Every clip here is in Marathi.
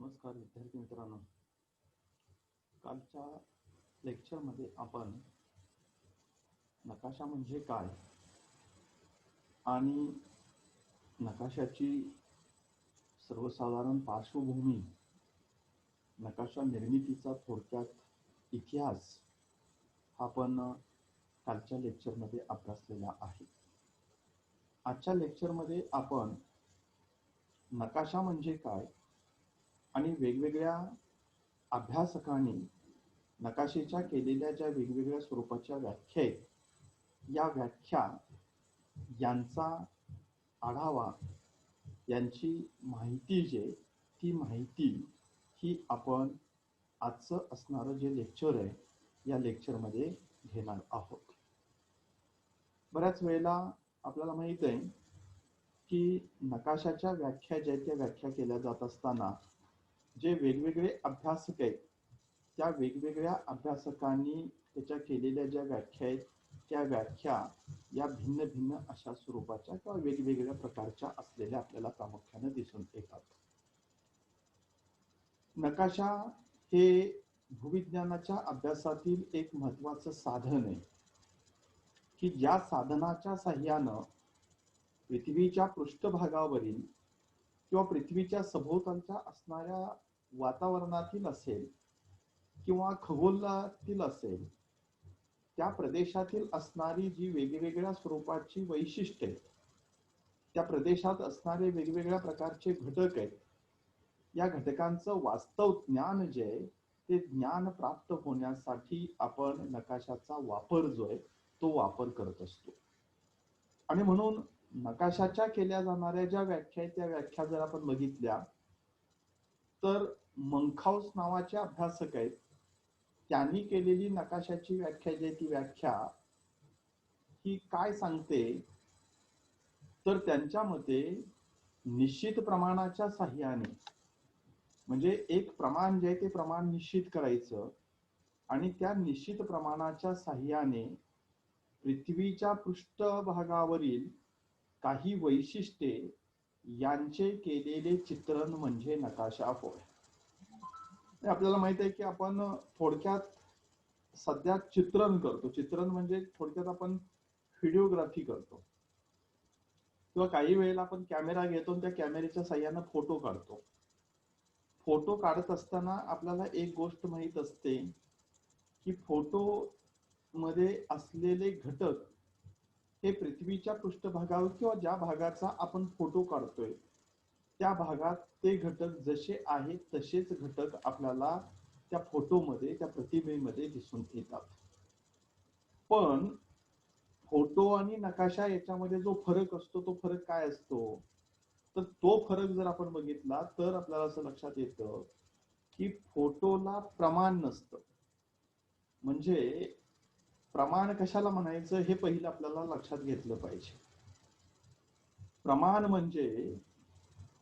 नमस्कार विद्यार्थी मित्रांनो, कालच्या लेक्चरमध्ये आपण नकाशा म्हणजे काय आणि नकाशाची सर्वसाधारण पार्श्वभूमी, नकाशा निर्मितीचा थोडक्यात इतिहास आपण कालच्या लेक्चरमध्ये अभ्यासलेला आहे. आजच्या लेक्चरमध्ये आपण नकाशा म्हणजे काय आणि वेगवेगळ्या अभ्यासकांनी नकाशेच्या केलेल्या ज्या वेगवेगळ्या स्वरूपाच्या व्याख्या आहेत, या व्याख्या यांचा आढावा, यांची माहिती ती माहिती ही आपण आजचं असणारं जे लेक्चर आहे या लेक्चरमध्ये घेणार आहोत. बऱ्याच वेळेला आपल्याला माहित आहे की नकाशाच्या व्याख्या त्या व्याख्या केल्या जात असताना जे वेगवेगळे अभ्यासक आहेत, त्या वेगवेगळ्या अभ्यासकांनी त्याच्या केलेल्या ज्या व्याख्या आहेत, त्या व्याख्या या भिन्न भिन्न अशा स्वरूपाच्या किंवा वेगवेगळ्या प्रकारच्या असलेल्या आपल्याला प्रामुख्याने दिसून येतात. नकाशा हे भूविज्ञानाच्या अभ्यासातील एक महत्वाचं साधन आहे की ज्या साधनाच्या साह्यानं पृथ्वीच्या पृष्ठभागावरील किंवा पृथ्वीच्या सभोवतालच्या असणाऱ्या वातावरणातील असेल किंवा खगोलातील असेल, त्या प्रदेशातील असणारी जी वेगवेगळ्या स्वरूपाची वैशिष्ट्ये, त्या प्रदेशात असणारे वेगवेगळ्या प्रकारचे घटक आहेत, या घटकांचं वास्तव ज्ञान जे आहे ते ज्ञान प्राप्त होण्यासाठी आपण नकाशाचा वापर जो आहे तो वापर करत असतो. आणि म्हणून नकाशाच्या केल्या जाणाऱ्या ज्या व्याख्या आहेत, त्या व्याख्या जर आपण बघितल्या तर मंखाऊस नावाचे अभ्यासक आहेत, त्यांनी केलेली नकाशाची व्याख्या जी आहे ती व्याख्या ही काय सांगते तर त्यांच्या मते निश्चित प्रमाणाच्या साह्याने, म्हणजे एक प्रमाण जे आहे ते प्रमाण निश्चित करायचं आणि त्या निश्चित प्रमाणाच्या साह्याने पृथ्वीच्या पृष्ठभागावरील काही वैशिष्ट्ये यांचे केलेले चित्रण म्हणजे नकाशा होय. आपल्याला माहित आहे की आपण थोडक्यात सध्या चित्रण करतो. चित्रण म्हणजे थोडक्यात आपण व्हिडिओग्राफी करतो किंवा काही वेळेला आपण कॅमेरा घेतो आणि त्या कॅमेऱ्याच्या साह्यानं फोटो काढतो. फोटो काढत असताना आपल्याला एक गोष्ट माहित असते की फोटो मध्ये असलेले घटक हे पृथ्वीच्या पृष्ठभागावर किंवा ज्या भागाचा आपण फोटो काढतोय त्या भागात ते घटक जसे आहेत तसेच घटक आपल्याला त्या फोटोमध्ये, त्या प्रतिमेमध्ये दिसून येतात. पण फोटो आणि नकाशा याच्यामध्ये जो फरक असतो तो फरक काय असतो तर तो फरक जर आपण बघितला तर आपल्याला असं लक्षात येतं की फोटोला प्रमाण नसतं. म्हणजे प्रमाण कशाला म्हणायचं हे पहिलं आपल्याला लक्षात घेतलं पाहिजे. प्रमाण म्हणजे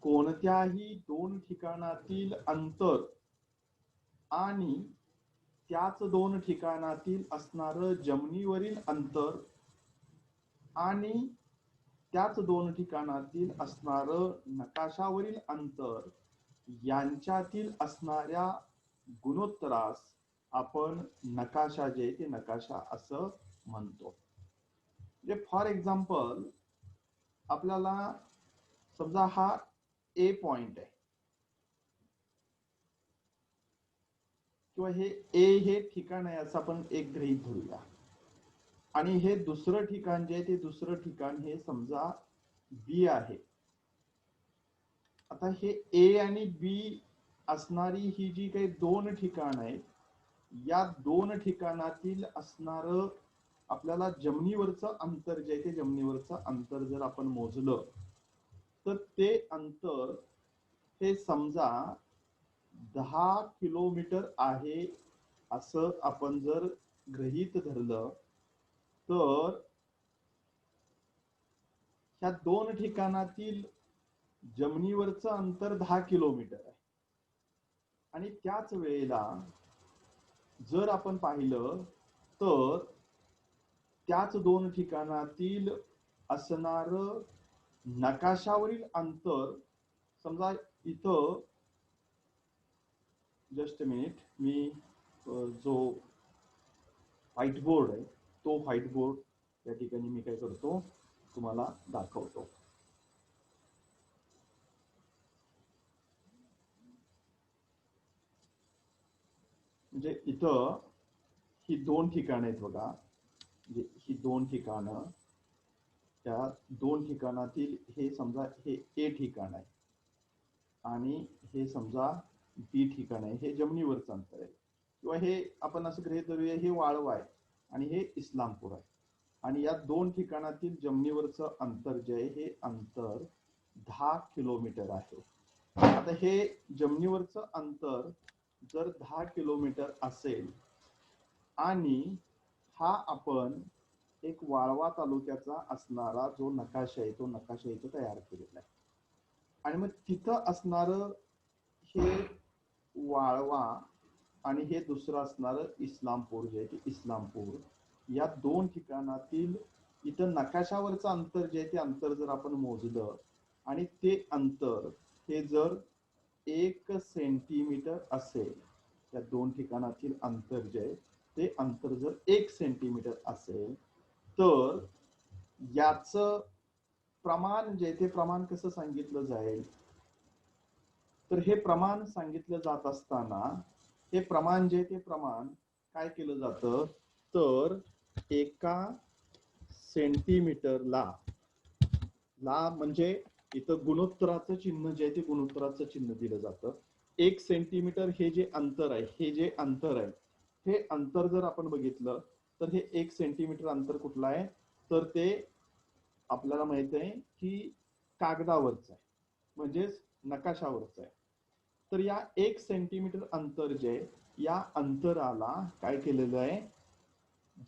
कोणत्याही दोन ठिकाणातील अंतर आणि त्याच दोन ठिकाणातील असणारं जमिनीवरील अंतर आणि त्याच दोन ठिकाणातील असणारं नकाशावरील अंतर यांच्यातील असणाऱ्या गुणोत्तरास आपण नकाशा जे ते नकाशा असं म्हणतो. म्हणजे फॉर एक्झाम्पल आपल्याला समजा हा ए पॉइंट आहे किंवा हे ए हे ठिकाण आहे असं आपण एक गृहीत धरूया आणि हे दुसरं ठिकाण जे आहे ते दुसरं ठिकाण हे समजा बी आहे. आता हे ए आणि बी असणारी ही जी काही दोन ठिकाण आहेत, या दोन ठिकाणातील असणारं आपल्याला जमिनीवरचं अंतर जे आहे ते जमिनीवरचं अंतर जर आपण मोजलं तर ते अंतर हे समजा 10 किलोमीटर आहे असं आपण जर गृहीत धरलं तर ह्या दोन ठिकाणातील जमिनीवरचं अंतर 10 किलोमीटर आहे. आणि त्याच वेळेला जर आपण पाहिलं तर त्याच दोन ठिकाणातील असणारं नकाशावरील अंतर समजा इथं जस्ट अ मिनिट, मी जो व्हाईट बोर्ड आहे तो व्हाईट बोर्ड या ठिकाणी मी काय करतो तुम्हाला दाखवतो. म्हणजे इथं ही दोन ठिकाणं आहेत बघा, म्हणजे ही दोन ठिकाणं, त्या दोन ठिकाणातील हे समजा हे ए ठिकाण आहे आणि हे समजा बी ठिकाण आहे, हे जमिनीवरचं अंतर आहे, किंवा हे आपण असं गृहीत धरूया हे वाळवा आहे आणि हे इस्लामपूर आहे. आणि या दोन ठिकाणातील जमिनीवरचं अंतर जे आहे हे अंतर 10 किलोमीटर आहे. आता हे जमिनीवरचं अंतर जर 10 किलोमीटर असेल आणि हा आपण एक वाळवा तालुक्याचा असणारा जो नकाशा आहे तो नकाशा इथं तयार केलेला आहे. आणि मग तिथं असणारं हे वाळवा आणि हे दुसरं असणारं इस्लामपूर जे आहे ते इस्लामपूर, या दोन ठिकाणातील इथं नकाशावरचं अंतर जे आहे ते अंतर जर आपण मोजलं आणि ते अंतर हे जर 1 सेंटीमीटर असेल, या दोन ठिकाणातील अंतर जे आहे ते अंतर जर 1 सेंटीमीटर असेल, तर याचं प्रमाण जे ते प्रमाण कसं सांगितलं जाईल, तर हे प्रमाण सांगितलं जात असताना हे प्रमाण जे ते प्रमाण काय केलं जातं, तर 1 सेंटीमीटरला ला म्हणजे इथं गुणोत्तराचं चिन्ह जे आहे ते गुणोत्तराचं चिन्ह दिलं जातं. 1 सेंटीमीटर हे जे अंतर आहे, हे जे अंतर आहे, हे अंतर जर आपण बघितलं तर हे 1 सेंटीमीटर अंतर कुठलं आहे, तर ते आपल्याला माहित आहे की कागदावरचं आहे, म्हणजेच नकाशावरचं आहे. तर या 1 सेंटीमीटर अंतर जे या अंतराला काय केलेलं आहे,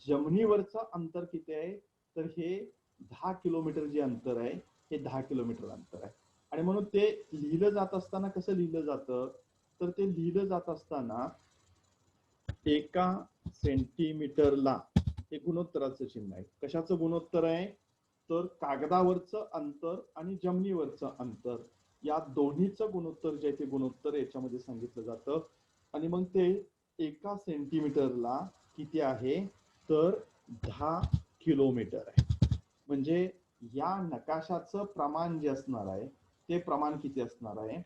जमिनीवरचं अंतर किती आहे, तर हे 10 किलोमीटर जे अंतर आहे हे 10 किलोमीटर अंतर आहे. आणि म्हणून ते लिहिलं जात असताना कसं लिहिलं जातं, तर ते लिहिलं जात असताना 1 सेंटीमीटरला हे गुणोत्तराचं चिन्ह आहे. कशाचं गुणोत्तर आहे, तर कागदावरचं अंतर आणि जमिनीवरचं अंतर या दोन्हीचं गुणोत्तर जे आहे ते गुणोत्तर याच्यामध्ये सांगितलं जातं. आणि मग ते 1 सेंटीमीटरला किती आहे, तर 10 किलोमीटर आहे. म्हणजे या नकाशाचं प्रमाण जे असणार आहे ते प्रमाण किती असणार आहे,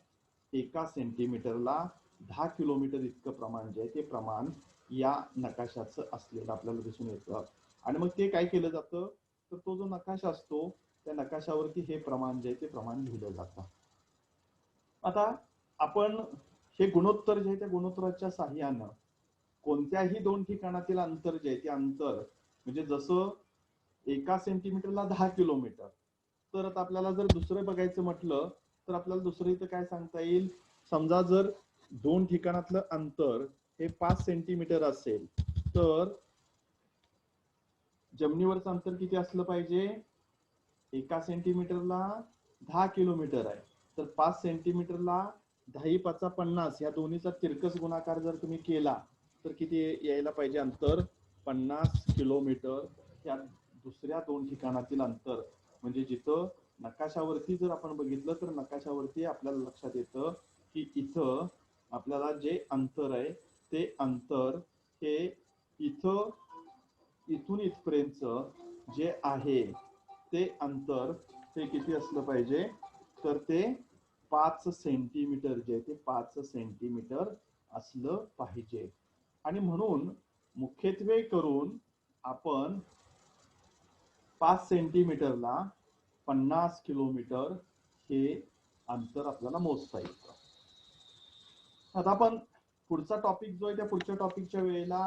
1 सेंटीमीटरला 10 किलोमीटर इतकं प्रमाण जे आहे ते प्रमाण या नकाशाचं असलेलं आपल्याला दिसून येतं. आणि मग ते काय केलं जातं, तर तो जो नकाशा असतो त्या नकाशावरती हे प्रमाण जे आहे ते प्रमाण लिहिलं जातं. आता आपण हे गुणोत्तर जे आहे त्या गुणोत्तराच्या साहाय्यानं कोणत्याही दोन ठिकाणातील अंतर जे आहे ते अंतर, म्हणजे जसं 1 सेंटीमीटरला 10 किलोमीटर, तर आता आपल्याला जर दुसरं बघायचं म्हटलं तर आपल्याला दुसरं इथं काय सांगता येईल, समजा जर दोन ठिकाणातलं अंतर हे 5 सेंटीमीटर असेल तर जमिनीवरचं अंतर किती असलं पाहिजे, 1 सेंटीमीटरला 10 किलोमीटर आहे, तर 5 सेंटीमीटरला 10 5 50, या दोन्हीचा तिरकस गुणाकार जर तुम्ही केला तर किती यायला पाहिजे अंतर, 50 किलोमीटर. या दुसऱ्या दोन ठिकाणातील अंतर म्हणजे जिथं नकाशावरती जर आपण बघितलं तर नकाशावरती आपल्याला लक्षात येतं की इथं आपल्याला जे अंतर आहे ते अंतर हे इथं इथून इथपर्यंत जे आहे ते अंतर ते किती असलं पाहिजे, तर ते 5 सेंटीमीटर जे ते 5 सेंटीमीटर असलं पाहिजे. आणि म्हणून मुख्यत्वे करून आपण 5 सेंटीमीटरला 50 किलोमीटर हे अंतर आपल्याला मोजता येतं. आता आपण पुढचा टॉपिक जो आहे त्या पुढच्या टॉपिकच्या वेळेला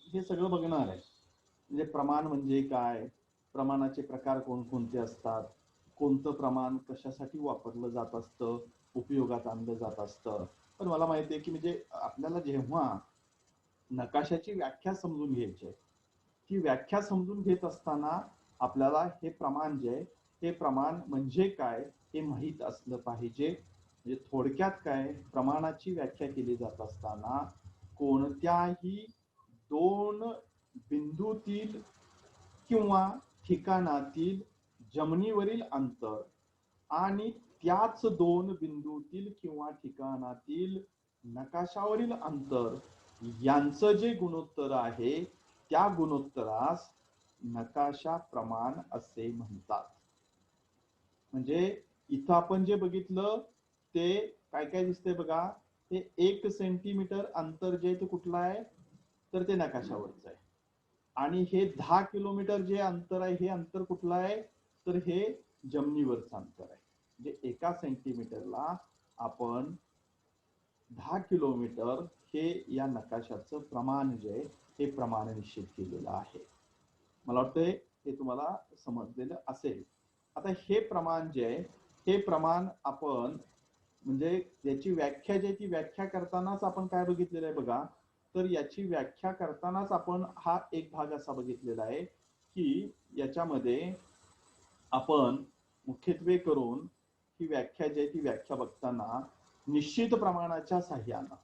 हे सगळं बघणार आहे. म्हणजे प्रमाण म्हणजे काय, प्रमाणाचे प्रकार कोणकोणते असतात, कोणतं प्रमाण कशासाठी वापरलं जात असतं, उपयोगात आणलं जात असतं. पण मला माहिती आहे की म्हणजे आपल्याला जेव्हा नकाशाची व्याख्या समजून घ्यायची आहे, ती व्याख्या समजून घेत असताना आपल्याला हे प्रमाण जे आहे हे प्रमाण म्हणजे काय हे माहीत असलं पाहिजे. म्हणजे थोडक्यात काय, प्रमाणाची व्याख्या केली जात असताना कोणत्याही दोन बिंदूतील किंवा ठिकाणातील जमिनीवरील अंतर आणि त्याच दोन बिंदूतील किंवा ठिकाणातील नकाशावरील अंतर यांचं जे गुणोत्तर आहे त्या गुणोत्तरास नकाशा प्रमाण असे म्हणतात. म्हणजे इथं आपण जे बघितलं ते काय काय दिसतंय बघा, ते 1 सेंटीमीटर अंतर जे ते कुठलं आहे तर ते नकाशावरच आहे. आणि हे 10 किलोमीटर जे अंतर आहे हे अंतर कुठलं आहे तर हे जमिनीवरचं अंतर आहे. म्हणजे 1 सेंटीमीटरला आपण 10 किलोमीटर हे या नकाशाचं प्रमाण जे आहे हे प्रमाण निश्चित केलेलं आहे. मला वाटतंय हे तुम्हाला समजलेलं असेल. आता हे प्रमाण जे आहे हे प्रमाण आपण म्हणजे याची व्याख्या जी आहे ती व्याख्या करतानाच आपण काय बघितलेलं आहे बघा, तर याची व्याख्या करतानाच आपण हा एक भाग असा बघितलेला आहे की याच्यामध्ये आपण मुख्यत्वे करून ही व्याख्या जी आहे ती व्याख्या बघताना निश्चित प्रमाणाच्या साह्यानं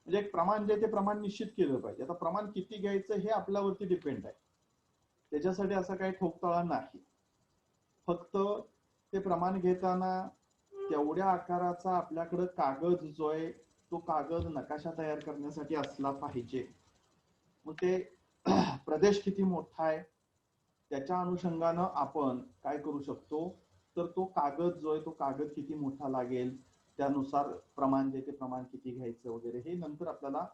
म्हणजे एक प्रमाण जे ते प्रमाण निश्चित केलं पाहिजे. आता प्रमाण किती घ्यायचं हे आपल्यावरती डिपेंड आहे. त्याच्यासाठी असं काही ठोकताळा नाही. फक्त ते प्रमाण घेताना तेवढ्या आकाराचा आपल्याकडे कागद जो आहे तो कागद नकाशा तयार करण्यासाठी असला पाहिजे. मग ते प्रदेश किती मोठा आहे त्याच्या अनुषंगानं आपण काय करू शकतो तर तो कागद जो आहे तो कागद किती मोठा लागेल त्यानुसार प्रमाण जे ते प्रमाण किती घ्यायचं वगैरे हे नंतर आपल्याला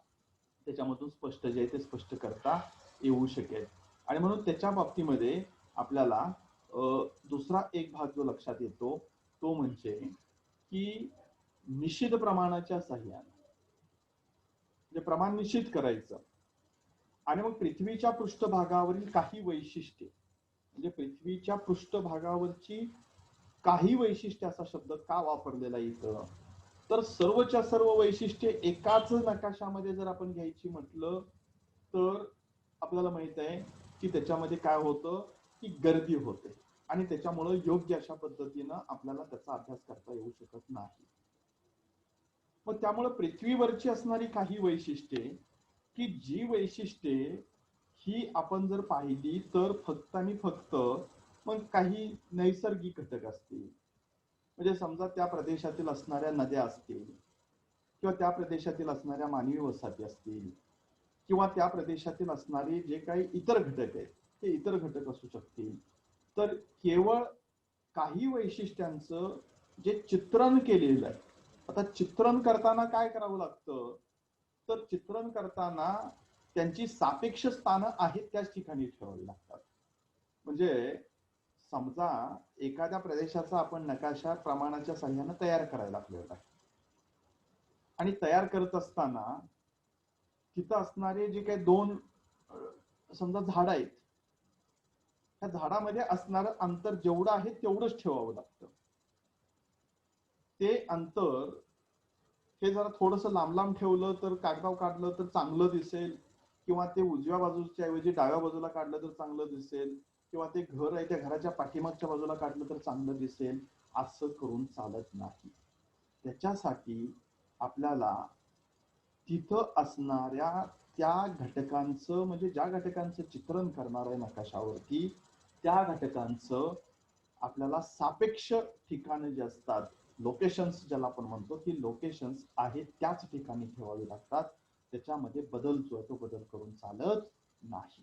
त्याच्यामधून स्पष्ट जे आहे ते स्पष्ट करता येऊ शकेल. आणि म्हणून त्याच्या बाबतीमध्ये आपल्याला दुसरा एक भाग जो लक्षात येतो तो म्हणजे की निश्चित प्रमाणाच्या साह्याने म्हणजे प्रमाण निश्चित करायचं आणि मग पृथ्वीच्या पृष्ठभागावरील काही वैशिष्ट्ये म्हणजे पृथ्वीच्या पृष्ठभागावरची काही वैशिष्ट्ये असा शब्द का वापरलेला इथं तर सर्वच्या सर्व वैशिष्ट्ये एकाच नकाशामध्ये जर आपण घ्यायची म्हटलं तर आपल्याला माहित आहे की त्याच्यामध्ये काय होतं की गर्दी होते आणि त्याच्यामुळे योग्य अशा पद्धतीनं आपल्याला त्याचा अभ्यास करता येऊ शकत नाही. मग त्यामुळे पृथ्वीवरची असणारी काही वैशिष्ट्ये की जी वैशिष्ट्ये ही आपण जर पाहिली तर फक्त आणि फक्त मग काही नैसर्गिक घटक असतील म्हणजे समजा त्या प्रदेशातील असणाऱ्या नद्या असतील किंवा त्या प्रदेशातील असणाऱ्या मानवी वसाहती असतील किंवा त्या प्रदेशातील असणारे जे काही इतर घटक आहेत ते इतर घटक असू शकतील. तर केवळ काही वैशिष्ट्यांचं जे चित्रण केलेलं आहे. आता चित्रण करताना काय करावं लागतं तर चित्रण करताना त्यांची सापेक्ष स्थानं आहेत त्याच ठिकाणी ठेवावी लागतात. म्हणजे समजा एखाद्या प्रदेशाचा आपण नकाशा प्रमाणाच्या साह्याने तयार करायला आपल्याला आणि तयार करत असताना तिथं असणारे जे काही दोन समजा झाड आहेत त्या झाडामध्ये असणारं अंतर जेवढं आहे तेवढंच ठेवावं लागतं. ते अंतर हे जरा थोडस लांब लांब ठेवलं तर कागदावर काढलं तर चांगलं दिसेल किंवा ते उजव्या बाजूच्या ऐवजी डाव्या बाजूला काढलं तर चांगलं दिसेल किंवा ते घर आहे त्या घराच्या पाठीमागच्या बाजूला काढलं तर चांगलं दिसेल असं करून चालत नाही. त्याच्यासाठी आपल्याला तिथं असणाऱ्या त्या घटकांचं म्हणजे ज्या घटकांचं चित्रण करणार आहे नकाशावरती त्या घटकांचं आपल्याला सापेक्ष ठिकाणं जे असतात लोकेशन्स ज्याला आपण म्हणतो की लोकेशन्स आहेत त्याच ठिकाणी ठेवावी लागतात. त्याच्यामध्ये बदल जो आहे तो बदल करून चालत नाही.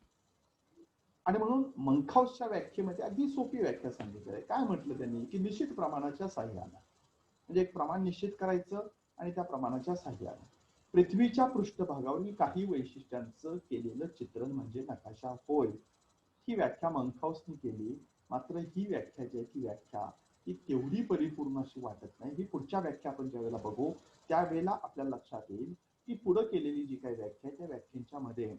आणि म्हणून मंखाऊसच्या व्याख्येमध्ये अगदी सोपी व्याख्या सांगितली आहे. काय म्हटलं त्यांनी की निश्चित प्रमाणाच्या साह्यानं म्हणजे एक प्रमाण निश्चित करायचं आणि त्या प्रमाणाच्या साह्यानं पृथ्वीच्या पृष्ठभागावरील काही वैशिष्ट्यांचं केलेलं चित्रण म्हणजे नकाशा होय. ही व्याख्या मंखाऊसनी केली. मात्र ही व्याख्या जी आहे ती व्याख्या ही तेवढी परिपूर्ण अशी वाटत नाही. ही पुढच्या व्याख्या आपण ज्या वेळेला बघू त्यावेळेला आपल्याला लक्षात येईल की पुढे केलेली जी काही व्याख्या त्या व्याख्यांच्या मध्ये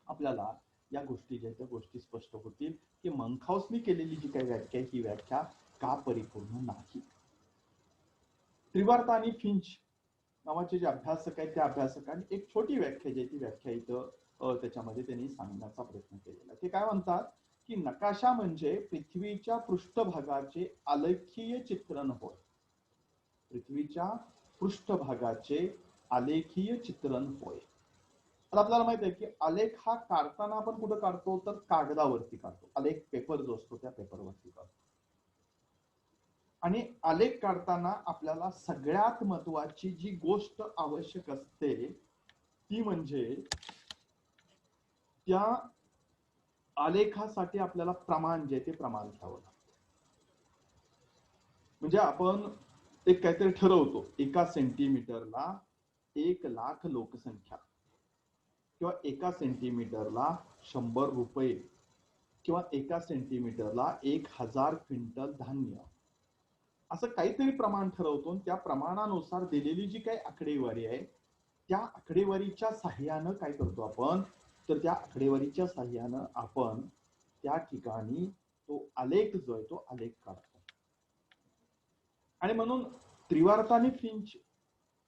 आपल्याला या गोष्टी ज्या त्या गोष्टी स्पष्ट होतील की मंखाऊसनी केलेली जी काही व्याख्या ही व्याख्या का परिपूर्ण नाही. त्रिवार्ता आणि फिंच नावाचे जे अभ्यासक आहेत त्या अभ्यासकांनी एक छोटी व्याख्या जी ती व्याख्या इथं त्याच्यामध्ये त्यांनी सांगण्याचा प्रयत्न केलेला. ते काय म्हणतात की नकाशा म्हणजे पृथ्वीच्या पृष्ठभागाचे आलेखीय चित्रण होय. पृथ्वीच्या पृष्ठभागाचे आलेखीय चित्रण होय. आता आपल्याला माहित आहे की आलेख हा काढताना आपण कुठं काढतो तर कागदावरती काढतो. आलेख पेपर जो असतो त्या पेपरवरती काढतो. आणि आलेख काढताना आपल्याला सगळ्यात महत्वाची जी गोष्ट आवश्यक असते ती म्हणजे त्या आलेखासाठी आपल्याला प्रमाण जे ते प्रमाण घ्यावं लागतं. म्हणजे आपण एक काहीतरी ठरवतो, 1 सेंटीमीटरला 1,00,000 लोकसंख्या किंवा 1 सेंटीमीटरला 100 रुपये किंवा 1 सेंटीमीटरला 1000 क्विंटल धान्य, असं काहीतरी प्रमाण ठरवतो. त्या प्रमाणानुसार दिलेली जी काही आकडेवारी आहे त्या आकडेवारीच्या साह्यानं काय करतो आपण, तर त्या आकडेवारीच्या साह्यानं आपण त्या ठिकाणी तो आलेख जो आहे तो आलेख काढतो. आणि म्हणून त्रिवार्ता आणि फिंच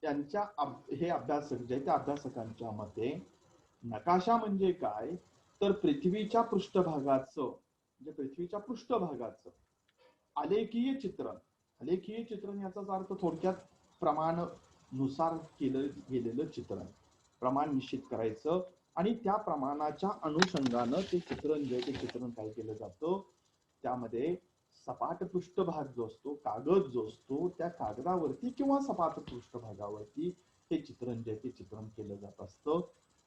यांच्या हे अभ्यासक जे त्या अभ्यासकांच्या मते नकाशा म्हणजे काय, तर पृथ्वीच्या पृष्ठभागाचं म्हणजे पृथ्वीच्या पृष्ठभागाचं आलेखीय चित्रण. आलेखीय चित्रण याचाच अर्थ थोडक्यात प्रमाण नुसार केलं गेलेलं चित्रण, प्रमाण निश्चित करायचं आणि त्या प्रमाणाच्या अनुषंगानं ते चित्रण जे ते चित्रण काय केलं जातं, त्यामध्ये सपाट पृष्ठभाग जो असतो, कागद जो असतो, त्या कागदावरती किंवा सपाट पृष्ठभागावरती हे चित्रण जे ते चित्रण केलं जात असतं.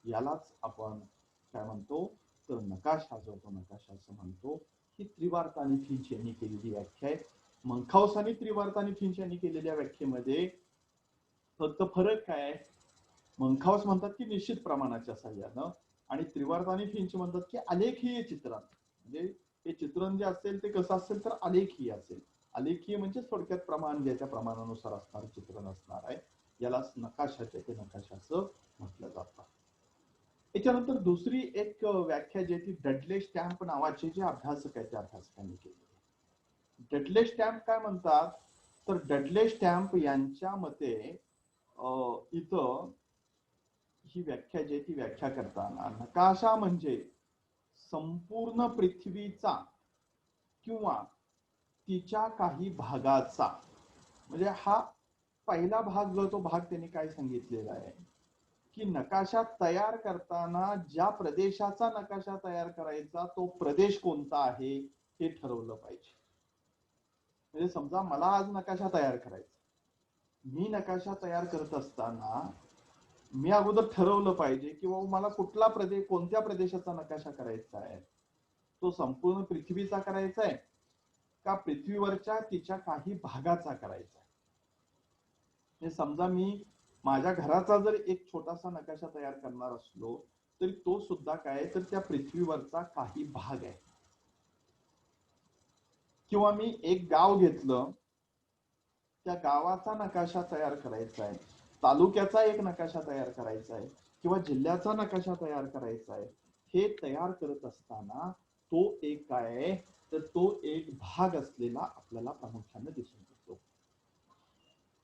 यालाच आपण काय म्हणतो, तर नकाशा जो तो नकाशा असं म्हणतो. ही त्रिवार्ता आणि फिंच यांनी केलेली व्याख्या आहे. मंखाऊस आणि त्रिवार्ता आणि फिंच यांनी केलेल्या व्याख्येमध्ये फक्त फरक काय आहे, मंखाऊस म्हणतात की निश्चित प्रमाणाच्या साह्यानं आणि त्रिवार्ता आणि फिंच म्हणतात की आलेखीय चित्रण. म्हणजे हे चित्रण जे असेल ते कसं असेल तर आलेखीय असेल. आलेखीय म्हणजे थोडक्यात प्रमाण जे त्या प्रमाणानुसार असणारं चित्रण असणार आहे, यालाच नकाशाचे ते नकाशाचं म्हटलं जातं. याच्यानंतर दुसरी एक व्याख्या जी ती डडले स्टॅम्प नावाचे जे अभ्यासक आहेत त्या अभ्यासकांनी केली. डडले स्टॅम्प काय म्हणतात, तर डडले स्टॅम्प यांच्या मते इथं ही व्याख्या जी ती व्याख्या करताना नकाशा म्हणजे संपूर्ण पृथ्वीचा किंवा तिच्या काही भागाचा, म्हणजे हा पहिला भाग जो तो भाग त्यांनी काय सांगितलेला आहे की नकाशा तयार करताना ज्या प्रदेशाचा नकाशा तयार करायचा तो प्रदेश कोणता आहे हे ठरवलं पाहिजे. म्हणजे समजा मला आज नकाशा तयार करायचा, मी नकाशा तयार करत असताना मी अगोदर ठरवलं पाहिजे की बाबा मला कुठला प्रदेश, कोणत्या प्रदेशाचा नकाशा करायचा आहे, तो संपूर्ण पृथ्वीचा करायचा आहे का पृथ्वीवरच्या तिच्या काही भागाचा करायचा आहे. म्हणजे समजा मी माझ्या घराचा जर एक छोटासा नकाशा तयार करणार असलो तरी तो सुद्धा काय तर त्या पृथ्वीवरचा काही भाग आहे. किंवा मी एक गाव घेतलं, त्या गावाचा नकाशा तयार करायचा आहे, तालुक्याचा एक नकाशा तयार करायचा आहे किंवा जिल्ह्याचा नकाशा तयार करायचा आहे, हे तयार करत असताना तो एक काय आहे तर तो एक भाग असलेला आपल्याला प्रामुख्याने दिसून येतो.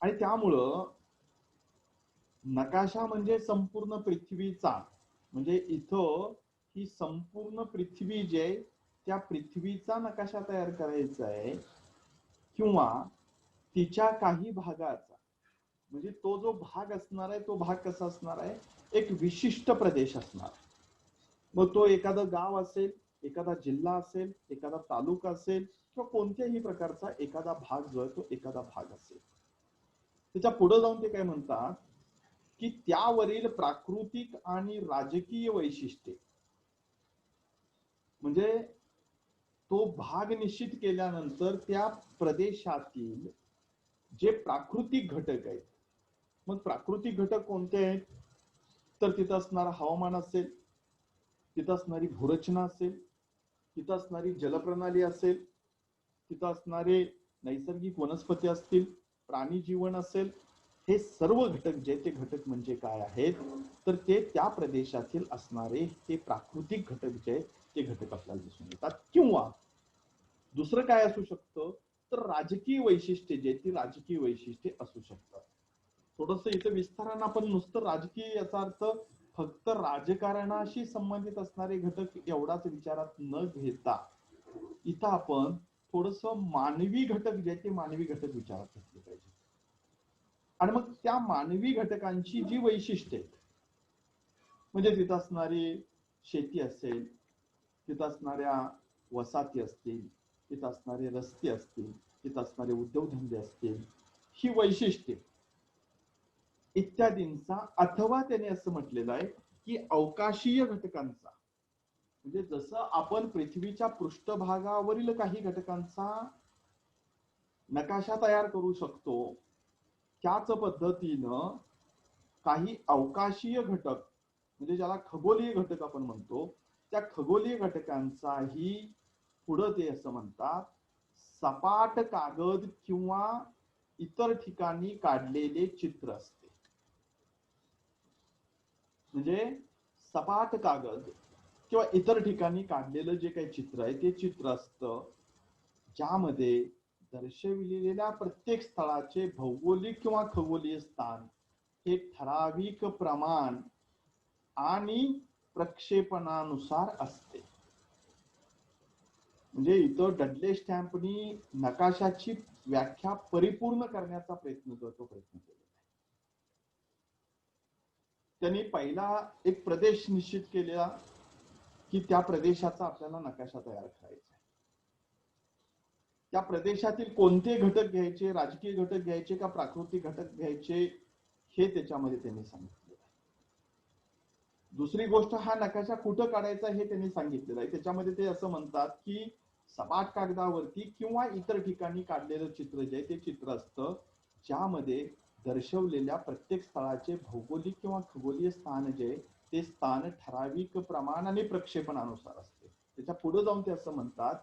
आणि त्यामुळं नकाशा म्हणजे संपूर्ण पृथ्वीचा, म्हणजे इथं ही संपूर्ण पृथ्वी जे त्या पृथ्वीचा नकाशा तयार करायचा आहे किंवा तिच्या काही भागाचा, म्हणजे तो जो भाग असणार आहे तो भाग कसा असणार आहे, एक विशिष्ट प्रदेश असणार. मग तो एखादं गाव असेल, एखादा जिल्हा असेल, एखादा तालुका असेल किंवा कोणत्याही प्रकारचा एखादा भाग जो आहे तो एखादा भाग असेल. त्याच्या पुढे जाऊन ते काय म्हणतात की त्यावरील प्राकृतिक आणि राजकीय वैशिष्ट्ये, म्हणजे तो भाग निश्चित केल्यानंतर त्या प्रदेशातील जे प्राकृतिक घटक आहेत, मग प्राकृतिक घटक कोणते आहेत, तर तिथं असणारं हवामान असेल, तिथं असणारी भूरचना असेल, तिथं असणारी जलप्रणाली असेल, तिथं असणारे नैसर्गिक वनस्पती असतील, प्राणी जीवन असेल, हे सर्व घटक जे ते घटक म्हणजे काय आहेत, तर ते त्या प्रदेशातील असणारे ते प्राकृतिक घटक जे ते घटक आपल्याला दिसून येतात. किंवा दुसरं काय असू शकतं, तर राजकीय वैशिष्ट्ये जे ती राजकीय वैशिष्ट्ये असू शकतात. थोडस इथं विस्तारानं आपण नुसतं राजकीय याचा अर्थ फक्त राजकारणाशी संबंधित असणारे घटक एवढाच विचारात न घेता इथं आपण थोडस मानवी घटक जे ते मानवी घटक विचारात घेतले पाहिजे. आणि मग त्या मानवी घटकांची जी वैशिष्ट्ये, म्हणजे तिथं असणारी शेती असेल, तिथं असणाऱ्या वसाहती असतील, तिथं असणारे रस्ते असतील, तिथं असणारे उद्योगधंदे असतील, ही वैशिष्ट्ये इत्यादींचा, अथवा त्याने असं म्हटलेलं आहे की अवकाशीय घटकांचा, म्हणजे जसं आपण पृथ्वीच्या पृष्ठभागावरील काही घटकांचा नकाशा तयार करू शकतो, त्याच पद्धतीनं काही अवकाशीय घटक, म्हणजे ज्याला खगोलीय घटक आपण म्हणतो, त्या खगोलीय घटकांचाही पुढं ते असं म्हणतात सपाट कागद किंवा इतर ठिकाणी काढलेले चित्र असते. म्हणजे सपाट कागद किंवा इतर ठिकाणी काढलेलं जे काही चित्र आहे ते चित्र असतं, ज्यामध्ये दर्शविलेल्या प्रत्येक स्थळाचे भौगोलिक किंवा खगोलीय स्थान हे ठराविक प्रमाण आणि प्रक्षेपणानुसार असते. म्हणजे इथं डडले स्टॅम्पनी नकाशाची व्याख्या परिपूर्ण करण्याचा प्रयत्न केला. त्यांनी पहिला एक प्रदेश निश्चित केला की त्या प्रदेशाचा आपल्याला नकाशा तयार करायचा आहे. त्या प्रदेशातील कोणते घटक घ्यायचे, राजकीय घटक घ्यायचे का प्राकृतिक घटक घ्यायचे, हे त्याच्यामध्ये त्यांनी सांगितलेलं आहे. दुसरी गोष्ट, हा नकाशा कुठं काढायचा हे त्यांनी सांगितलेलं आहे. त्याच्यामध्ये ते असं म्हणतात की सपाट कागदावरती किंवा इतर ठिकाणी काढलेलं चित्र जे आहे ते चित्र असतं, ज्यामध्ये दर्शवलेल्या प्रत्येक स्थळाचे भौगोलिक किंवा खगोलीय स्थान जे ते स्थान ठराविक प्रमाण आणि प्रक्षेपणानुसार असते. त्याच्या पुढे जाऊन ते असं म्हणतात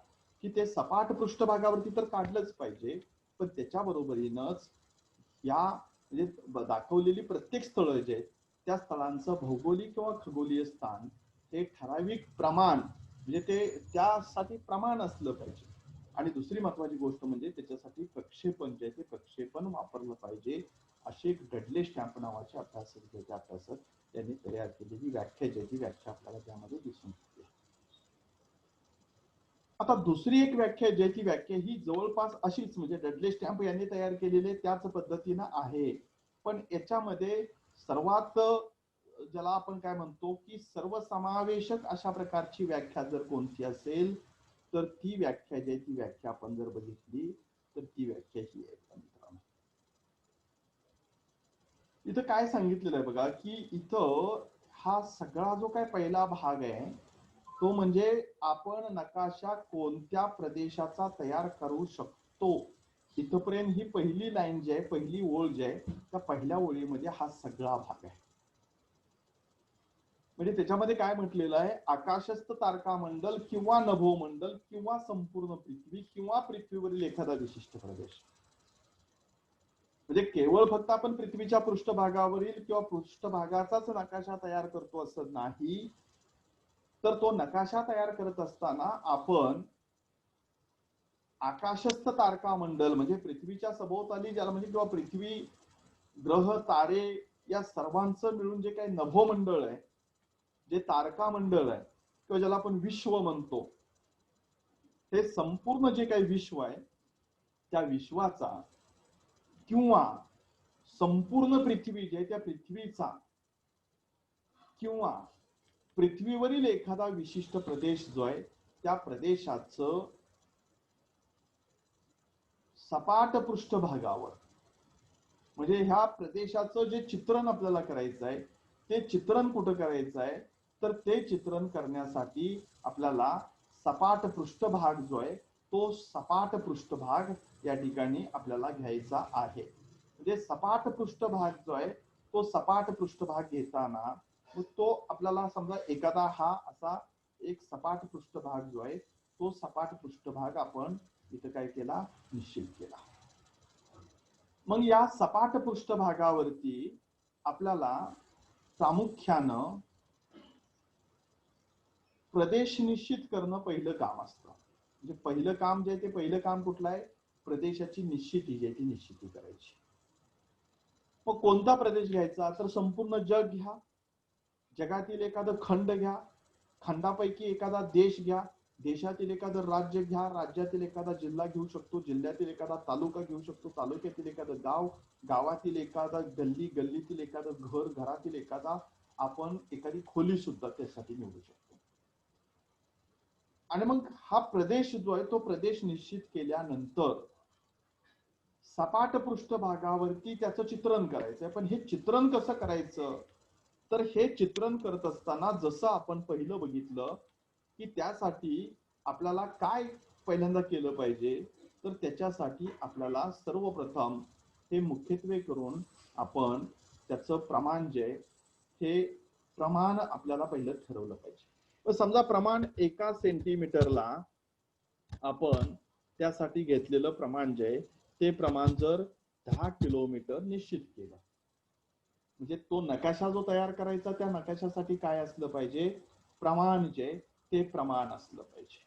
की ते सपाट पृष्ठभागावरती तर काढलंच पाहिजे, पण त्याच्या बरोबरीनंच या म्हणजे दाखवलेली प्रत्येक स्थळं जे आहेत त्या स्थळांचं भौगोलिक किंवा खगोलीय स्थान हे ठराविक प्रमाण, म्हणजे ते त्यासाठी प्रमाण असलं पाहिजे. आणि दुसरी महत्वाची गोष्ट म्हणजे त्याच्यासाठी प्रक्षेपण जे आहे ते प्रक्षेपण वापरलं पाहिजे. अशी एक डडले स्टॅम्प नावाचे अभ्यासक त्यांनी तयार केलेली व्याख्या जी आहे ती व्याख्या आपल्याला त्यामध्ये दिसून येते. आता दुसरी एक व्याख्या जी आहे ती व्याख्या ही जवळपास अशीच, म्हणजे डडले स्टॅम्प यांनी तयार केलेले त्याच पद्धतीनं आहे, पण याच्यामध्ये सर्वात ज्याला आपण काय म्हणतो की सर्वसमावेशक अशा प्रकारची व्याख्या जर कोणती असेल तर ती व्याख्या जी आहे ती व्याख्या आपण जर बघितली तर ती व्याख्या ही आहे. इथं काय सांगितलेलं आहे बघा की इथं हा सगळा जो काय पहिला भाग आहे तो म्हणजे आपण नकाशा कोणत्या प्रदेशाचा तयार करू शकतो, इथपर्यंत ही पहिली लाईन जी आहे, पहिली ओळ जी आहे, त्या पहिल्या ओळीमध्ये हा सगळा भाग आहे. म्हणजे त्याच्यामध्ये काय म्हटलेलं आहे, आकाशस्थ तारकामंडल किंवा नभोमंडल किंवा संपूर्ण पृथ्वी किंवा पृथ्वीवरील एखादा विशिष्ट प्रदेश. म्हणजे केवळ फक्त आपण पृथ्वीच्या पृष्ठभागावरील किंवा पृष्ठभागाचाच नकाशा तयार करतो असं नाही, तर तो नकाशा तयार करत असताना आपण आकाशस्थ तारकामंडल म्हणजे पृथ्वीच्या सभोवताली ज्याला म्हणजे किंवा पृथ्वी, ग्रह, तारे या सर्वांचं मिळून जे काही नभोमंडळ आहे, जे तारकामंडळ आहे किंवा ज्याला आपण विश्व म्हणतो, हे संपूर्ण जे काही विश्व आहे त्या विश्वाचा किंवा संपूर्ण पृथ्वी जे त्या पृथ्वीचा किंवा पृथ्वीवरील एखादा विशिष्ट प्रदेश जो आहे त्या प्रदेशाचं सपाट पृष्ठभागावर, म्हणजे ह्या प्रदेशाचं जे चित्रण आपल्याला करायचं आहे ते चित्रण कुठं करायचं आहे, तर ते चित्रण करण्यासाठी आपल्याला सपाट पृष्ठभाग जो आहे तो सपाट पृष्ठभाग या ठिकाणी आपल्याला घ्यायचा आहे. म्हणजे सपाट पृष्ठभाग जो आहे तो सपाट पृष्ठभाग घेताना तो आपल्याला समजा एखादा हा असा एक सपाट पृष्ठभाग जो आहे तो सपाट पृष्ठभाग आपण इथं काय केला, निश्चित केला. मग या सपाट पृष्ठभागावरती आपल्याला प्रामुख्यानं प्रदेश निश्चित करणं पहिलं काम असतं. म्हणजे पहिलं काम जे आहे ते पहिलं काम कुठलं आहे, प्रदेशाची निश्चिती जी आहे ती निश्चिती करायची. मग कोणता प्रदेश घ्यायचा, तर संपूर्ण जग घ्या, जगातील एखादा खंड घ्या, खंडापैकी एखादा देश घ्या, देशातील एखादं राज्य घ्या, राज्यातील एखादा जिल्हा घेऊ शकतो, जिल्ह्यातील एखादा तालुका घेऊ शकतो, तालुक्यातील एखादं गाव, गावातील एखादा गल्ली, गल्लीतील एखादं घर, घरातील एखादा आपण एखादी खोली सुद्धा त्यासाठी निवडू शकतो. आणि मग हा प्रदेश जो आहे तो प्रदेश निश्चित केल्यानंतर सपाट पृष्ठभागावरती त्याचं चित्रण करायचंय. पण हे चित्रण कसं करायचं, तर हे चित्रण करत असताना जसं आपण पहिलं बघितलं की त्यासाठी आपल्याला काय पहिल्यांदा केलं पाहिजे, तर त्याच्यासाठी आपल्याला सर्वप्रथम हे मुख्यत्वे करून आपण त्याचं प्रमाण जे हे प्रमाण आपल्याला पहिलं ठरवलं पाहिजे. तर समजा प्रमाण 1 सेंटीमीटरला आपण त्यासाठी घेतलेलं प्रमाण जे ते प्रमाण जर 10 किलोमीटर निश्चित केलं, म्हणजे तो नकाशा जो तयार करायचा त्या नकाशासाठी काय असलं पाहिजे, प्रमाण जे ते प्रमाण असलं पाहिजे.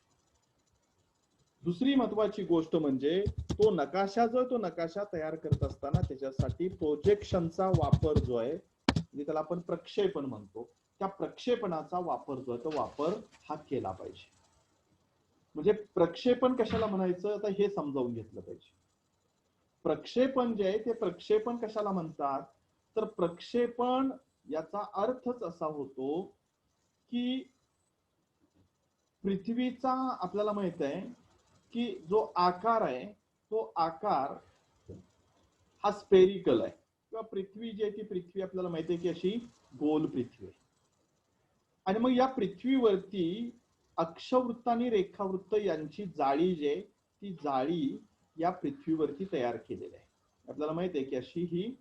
दुसरी महत्वाची गोष्ट म्हणजे तो नकाशा तयार करत असताना त्याच्यासाठी प्रोजेक्शनचा वापर जो आहे, म्हणजे त्याला आपण प्रक्षेपण म्हणतो, त्या प्रक्षेपणाचा वापर जो आहे तो वापर हा केला पाहिजे. म्हणजे प्रक्षेपण कशाला म्हणायचं आता हे समजावून घेतलं पाहिजे. प्रक्षेपण जे आहे ते प्रक्षेपण कशाला म्हणतात, तर प्रक्षेपण याचा अर्थच असा होतो की पृथ्वीचा आपल्याला माहित आहे की जो आकार आहे तो आकार हा स्पेरिकल आहे, किंवा पृथ्वी जी आहे ती पृथ्वी आपल्याला माहिती आहे की अशी गोल पृथ्वी आहे. आणि मग या पृथ्वीवरती अक्षवृत्त आणि रेखावृत्त यांची जाळी जी आहे ती जाळी या पृथ्वीवरती तयार केलेली आहे. आपल्याला माहिती आहे की अशी ही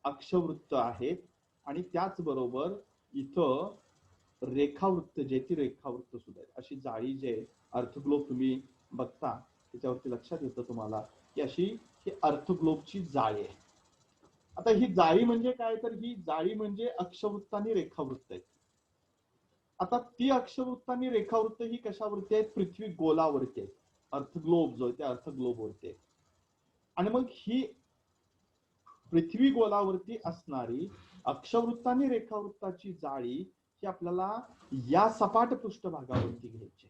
अक्षवृत्त आहेत आणि त्याचबरोबर इथं रेखावृत्त जे ती रेखावृत्त सुद्धा आहे. अशी जाळी जे अर्थग्लोब तुम्ही बघता त्याच्यावरती लक्षात येतं तुम्हाला की अशी ही अर्थग्लोबची जाळी आहे. आता ही जाळी म्हणजे काय, तर ही जाळी म्हणजे अक्षवृत्त आणि रेखावृत्त आहे. आता ती अक्षवृत्त आणि रेखावृत्त ही कशावरती आहेत, पृथ्वी गोलावरती आहे. अर्थग्लोब जो आहे त्या अर्थग्लोबवरती आहे. आणि मग ही पृथ्वी गोलावरती असणारी अक्षवृत्त आणि रेखावृत्ताची जाळी ही आपल्याला या सपाट पृष्ठभागावरती घ्यायची.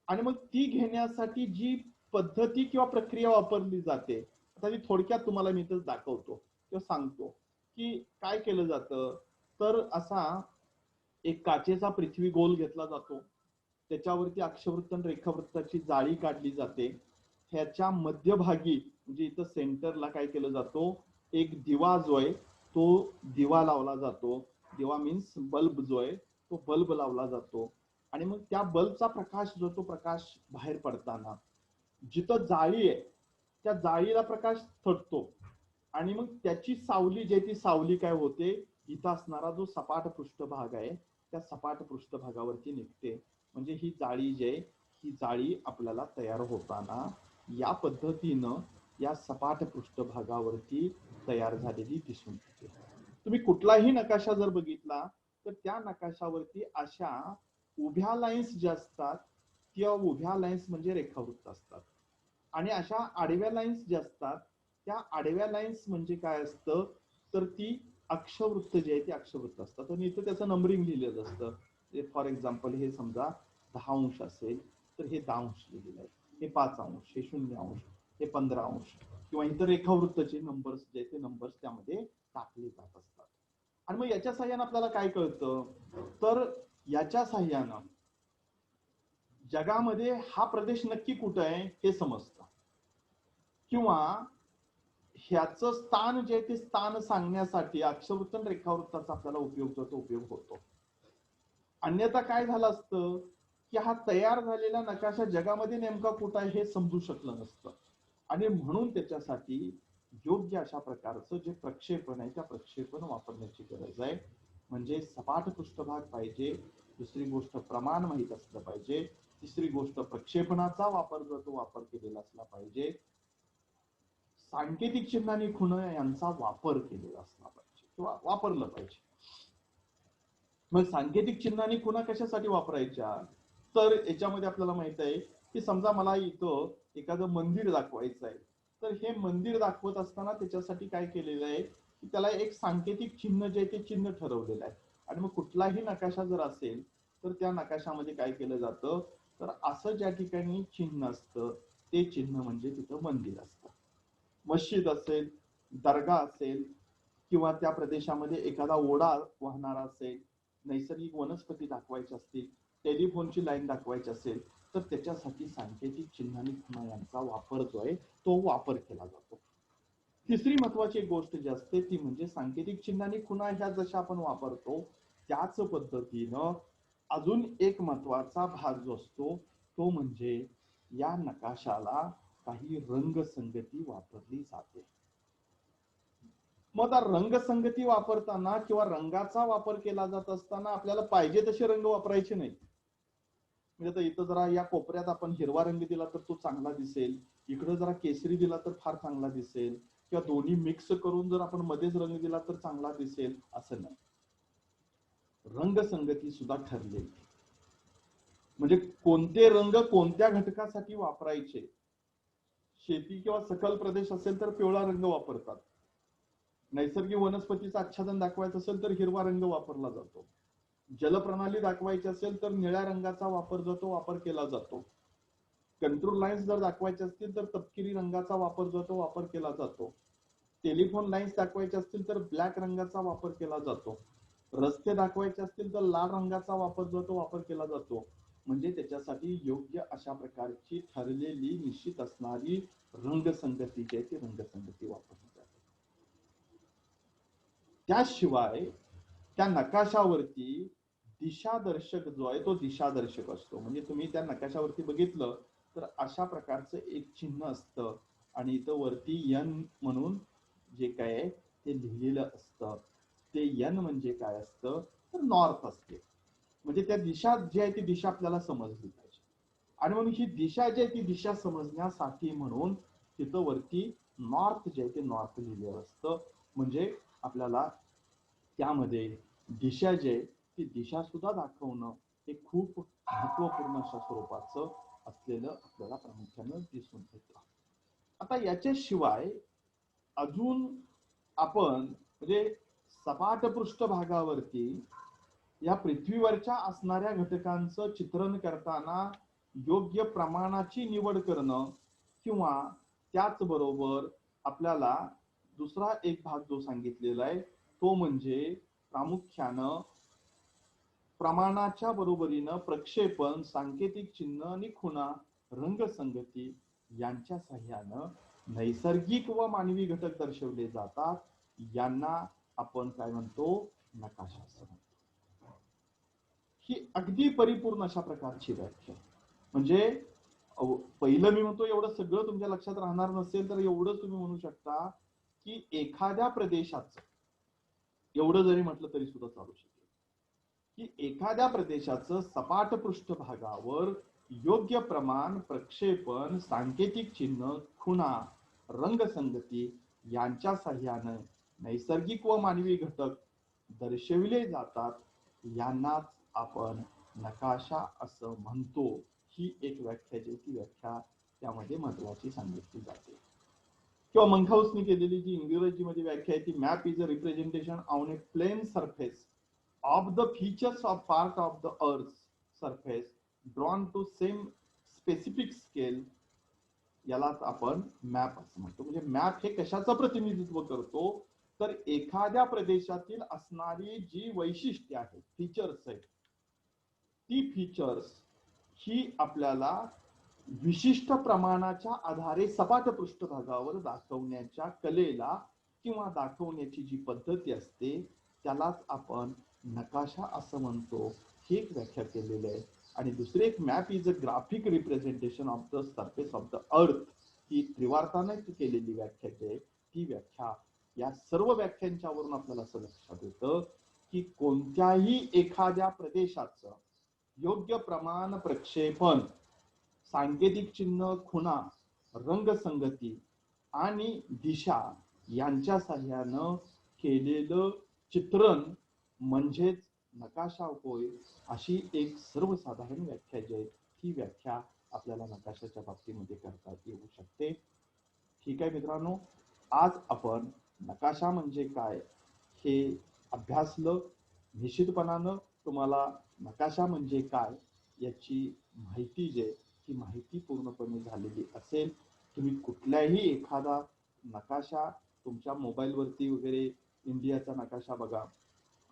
आणि मग ती घेण्यासाठी जी पद्धती किंवा प्रक्रिया वापरली जाते, आता मी थोडक्यात तुम्हाला मी इथं दाखवतो किंवा सांगतो की काय केलं जातं. तर असा एक काचेचा पृथ्वी गोल घेतला जातो, त्याच्यावरती अक्षवृत्त आणि रेखावृत्ताची जाळी काढली जाते. ह्याच्या मध्यभागी म्हणजे इथं सेंटरला काय केलं जातो, एक दिवा जो आहे तो दिवा लावला जातो. दिवा मीन्स बल्ब जो आहे तो बल्ब लावला जातो. आणि मग त्या बल्बचा प्रकाश जो तो प्रकाश बाहेर पडताना जिथं जाळी आहे त्या जाळीला प्रकाश थटतो आणि मग त्याची सावली जे ती सावली काय होते, इथं असणारा जो सपाट पृष्ठभाग आहे त्या सपाट पृष्ठभागावरती निघते. म्हणजे ही जाळी जे ही जाळी आपल्याला तयार होताना या पद्धतीनं या सपाट पृष्ठभागावरती तयार झालेली दिसून येते. तुम्ही कुठलाही नकाशा जर बघितला तर त्या नकाशावरती अशा उभ्या लाईन्स ज्या असतात त्या उभ्या लाईन्स म्हणजे रेखावृत्त असतात, आणि अशा आडव्या लाईन्स ज्या असतात त्या आडव्या लाईन्स म्हणजे काय असतं, तर ती अक्षवृत्त जे आहे ते अक्षवृत्त असतात. आणि इथं त्याचं नंबरिंग लिहिलेलं असतं. फॉर एक्झाम्पल हे समजा 10 अंश असेल तर हे 10 अंश लिहिलेलं आहे, हे 5 अंश, हे 0 अंश, हे 15 अंश, किंवा इतर रेखावृत्ताचे नंबर्स जे ते नंबर्स त्यामध्ये टाकले जात असतात. आणि मग याच्या साह्यानं आपल्याला काय कळतं, तर याच्या साह्यानं जगामध्ये हा प्रदेश नक्की कुठं आहे हे समजतं, किंवा ह्याचं स्थान जे ते स्थान सांगण्यासाठी अक्षवृत्त आणि रेखावृत्ताचा आपल्याला उपयोग होतो. अन्यथा काय झालं असतं की हा तयार झालेला नकाशा जगामध्ये नेमका कुठं आहे हे समजू शकलं नसतं. आणि म्हणून त्याच्यासाठी योग्य अशा प्रकारचं जे प्रक्षेपण आहे त्या प्रक्षेपण वापरण्याची गरज आहे. म्हणजे सपाट पृष्ठभाग पाहिजे, दुसरी गोष्ट प्रमाण माहित असलं पाहिजे, तिसरी गोष्ट प्रक्षेपणाचा वापर जो तो वापर केलेला असला पाहिजे, सांकेतिक चिन्ह आणि खुणा यांचा वापर केलेला असला पाहिजे किंवा वापरलं पाहिजे. मग सांकेतिक चिन्ह आणि खुणा कशासाठी वापरायच्या, तर याच्यामध्ये आपल्याला माहित आहे की समजा मला इथं एखादं मंदिर दाखवायचं आहे, तर हे मंदिर दाखवत असताना त्याच्यासाठी काय केलेलं आहे की त्याला एक सांकेतिक चिन्ह जे ते चिन्ह ठरवलेलं आहे. आणि मग कुठलाही नकाशा जर असेल तर त्या नकाशामध्ये काय केलं जातं, तर असं ज्या ठिकाणी चिन्ह असतं ते चिन्ह म्हणजे तिथं मंदिर असतं. मस्जिद असेल, दर्गा असेल, किंवा त्या प्रदेशामध्ये एखादा ओढा वाहणारा असेल, नैसर्गिक वनस्पती दाखवायची असतील, टेलिफोनची लाईन दाखवायची असेल, तर त्याच्यासाठी सांकेतिक चिन्ह आणि खुणा यांचा वापर जो आहे तो वापर केला जातो. तिसरी महत्वाची एक गोष्ट जी असते ती म्हणजे सांकेतिक चिन्ह आणि खुणा ह्या जशा आपण वापरतो त्याच पद्धतीनं अजून एक महत्वाचा भाग जो असतो तो म्हणजे या नकाशाला काही रंगसंगती वापरली जाते. मग आता रंगसंगती वापरताना किंवा रंगाचा वापर केला जात असताना आपल्याला पाहिजे तसे रंग वापरायचे नाही. म्हणजे आता इथं जरा या कोपऱ्यात आपण हिरवा रंग दिला तर तो चांगला दिसेल, इकडे जरा केसरी दिला तर फार चांगला दिसेल, किंवा दोन्ही मिक्स करून जर आपण मध्येच रंग दिला तर चांगला दिसेल असं नाही. रंगसंगती सुद्धा ठरलेली, म्हणजे कोणते रंग कोणत्या घटकासाठी वापरायचे. शेती किंवा सखल प्रदेश असेल तर पिवळा रंग वापरतात. नैसर्गिक वनस्पतीचं आच्छादन दाखवायचं असेल तर हिरवा रंग वापरला जातो. जलप्रणाली दाखवायची असेल तर निळ्या रंगाचा वापर केला जातो. कंट्रोल लाईन्स जर दाखवायचे असतील तर तपकिरी रंगाचा वापर केला जातो. टेलिफोन लाईन्स दाखवायचे असतील तर ब्लॅक रंगाचा वापर केला जातो. रस्ते दाखवायचे असतील तर लाल रंगाचा वापर केला जातो. म्हणजे त्याच्यासाठी योग्य अशा प्रकारची ठरलेली निश्चित असणारी रंगसंगती जी आहे ती रंगसंगती वापरली जाते. त्याशिवाय त्या नकाशावरती दिशादर्शक जो आहे तो दिशादर्शक असतो. म्हणजे तुम्ही त्या नकाशावरती बघितलं तर अशा प्रकारचं एक चिन्ह असतं आणि इथं वरती यन म्हणून जे काय ते लिहिलेलं असतं. ते यन म्हणजे काय असतं तर नॉर्थ असते. म्हणजे त्या दिशा जी आहे ती दिशा आपल्याला समजली पाहिजे. आणि म्हणून ही दिशा जी आहे ती दिशा समजण्यासाठी म्हणून तिथं वरती नॉर्थ जे आहे ते नॉर्थ लिहिलेलं असतं. म्हणजे आपल्याला त्यामध्ये दिशा जी आहे ती दिशा सुद्धा दाखवणं हे खूप महत्वपूर्ण अशा स्वरूपाचं असलेलं आपल्याला प्रामुख्यानं दिसून येतं. आता याच्याशिवाय अजून आपण म्हणजे सपाट पृष्ठभागावरती या पृथ्वीवरच्या असणाऱ्या घटकांचं चित्रण करताना योग्य प्रमाणाची निवड करणं किंवा त्याचबरोबर आपल्याला दुसरा एक भाग जो सांगितलेला आहे तो म्हणजे प्रामुख्यानं प्रमाणाच्या बरोबरीनं प्रक्षेपण, सांकेतिक चिन्ह आणि खुणा, रंगसंगती यांच्या साह्यानं नैसर्गिक व मानवी घटक दर्शवले जातात. यांना आपण काय म्हणतो नकाशा असं म्हणतो. ही अगदी परिपूर्ण अशा प्रकारची व्याख्या. म्हणजे पहिलं मी म्हणतो एवढं सगळं तुमच्या लक्षात राहणार नसेल तर एवढं तुम्ही म्हणू शकता की एखाद्या प्रदेशाचं एवढं जरी म्हटलं तरी सुद्धा चालू शकेल की एखाद्या प्रदेशाचं सपाट पृष्ठभागावर योग्य प्रमाण, प्रक्षेपण, सांकेतिक चिन्ह, खुणा, रंगसंगती यांच्या साह्याने नैसर्गिक व मानवी घटक दर्शविले जातात. यांनाच आपण नकाशा असं म्हणतो. ही एक व्याख्या जी ती व्याख्या त्यामध्ये महत्वाची सांगितली जाते. किंवा मंखाऊसनी केलेली जी इंग्रजीमध्ये व्याख्या आहे ती map is a representation on a plane surface of the features of part of the earth surface drawn to same specific scale. यालाच आपण मॅप असं म्हणतो. म्हणजे मॅप हे कशाचं प्रतिनिधित्व करतो तर एखाद्या प्रदेशातील असणारी जी वैशिष्ट्ये आहेत, फीचर्स आहेत, ती फीचर्स ही आपल्याला विशिष्ट प्रमाणाच्या आधारे सपाट पृष्ठभागावर दाखवण्याच्या कलेला किंवा दाखवण्याची जी पद्धती असते त्यालाच आपण नकाशा असं म्हणतो. ही एक व्याख्या केलेली आहे. आणि दुसरे एक map is a graphic representation of the surface of the earth. ही त्रिवार्थाने केलेली व्याख्या आहे. ती व्याख्या या सर्व व्याख्यांच्यावरून आपल्याला असं लक्षात येतं की कोणत्याही एखाद्या प्रदेशाचं योग्य प्रमाण, प्रक्षेपण, सांकेतिक चिन्ह, खुणा, रंगसंगती आणि दिशा यांच्या साह्यानं केलेलं चित्रण म्हणजेच नकाशा होय. अशी एक सर्वसाधारण व्याख्या जी आहे ती व्याख्या आपल्याला नकाशाच्या बाबतीमध्ये करता येऊ शकते. ठीक आहे मित्रांनो, आज आपण नकाशा म्हणजे काय हे अभ्यासलं. निश्चितपणानं तुम्हाला नकाशा म्हणजे काय याची माहिती जी आहे ती माहिती पूर्णपणे झालेली असेल. तुम्ही कुठल्याही एखादा नकाशा तुमच्या मोबाईलवरती वगैरे इंडियाचा नकाशा बघा,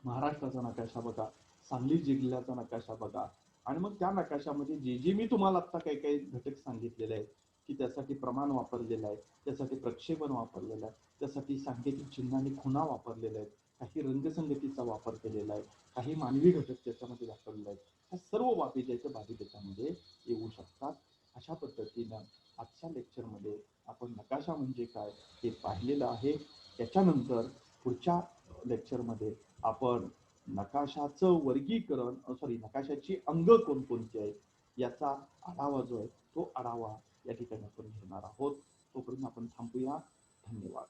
महाराष्ट्राचा नकाशा बघा, सांगली जिल्ह्याचा नकाशा बघा, आणि मग त्या नकाशामध्ये जे जे मी तुम्हाला आता काही काही घटक सांगितलेले आहेत की त्यासाठी प्रमाण वापरलेलं आहे, त्यासाठी प्रक्षेपण वापरलेलं आहे, त्यासाठी सांकेतिक चिन्ह आणि खुणा वापरलेल्या आहेत, काही रंगसंगतीचा वापर केलेला आहे, काही मानवी घटक त्याच्यामध्ये वापरलेले आहेत. ह्या सर्व बाबी ज्याच्या बाबी त्याच्यामध्ये येऊ शकतात. अशा पद्धतीनं आजच्या लेक्चरमध्ये आपण नकाशा म्हणजे काय हे पाहिलेलं आहे. त्याच्यानंतर पुढच्या लेक्चरमध्ये आपण नकाशाचं वर्गीकरण नकाशाची अंग कोणकोणती आहेत याचा आढावा जो आहे तो आढावा या ठिकाणी आपण घेणार आहोत. तोपर्यंत आपण थांबूया. धन्यवाद.